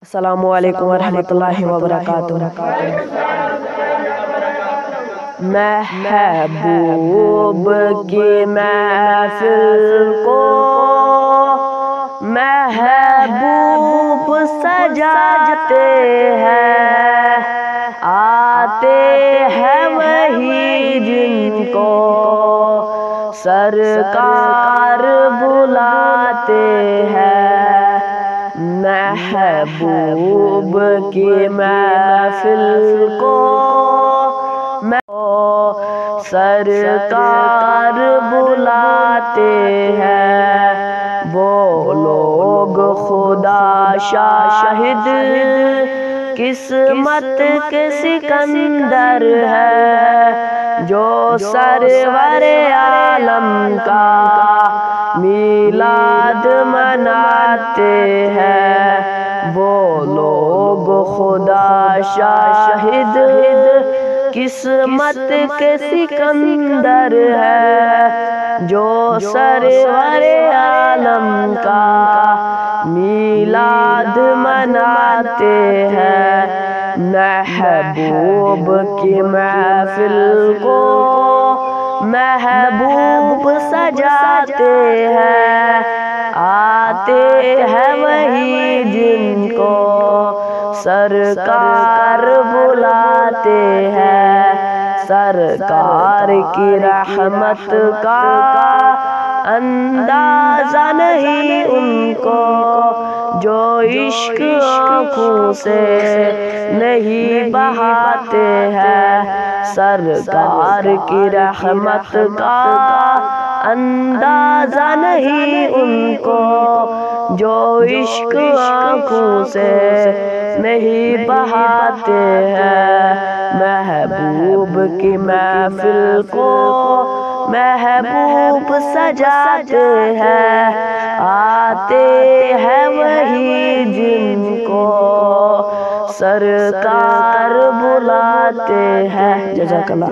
अस्सलामुअलैकुम वरहमतुल्लाहि वबरकातुहू। महबूब की महफिल को महबूब सजाते हैं, आते हैं वही जिनको सरकार बुलाते हैं। महबूब की महफिल को सरकार बुलाते हैं। वो लोग खुदा शाहिद किस्मत के सिकंदर है, जो सरवरे आलम का मीलाद मनाते हैं। वो लोग खुदा शाहिद किस्मत के सिकंदर है, जो सरवरे आलम का मीलाद मनाते हैं। महबूब की महफिल को महबूब सजाते हैं, आते हैं वही जिनको सरकार बुलाते हैं। सरकार की रहमत का अंदाजा नहीं उनको, जो इश्क आँखों से नहीं बहाते हैं। सरकार की रहमत का अंदाजा नहीं उनको, जो इश्क आँखों से नहीं बहाते हैं। महबूब की महफिल को महबूब सजाते हैं, आते हैं वही जिनको सरकार बुलाते हैं। जज़ाकल्लाह।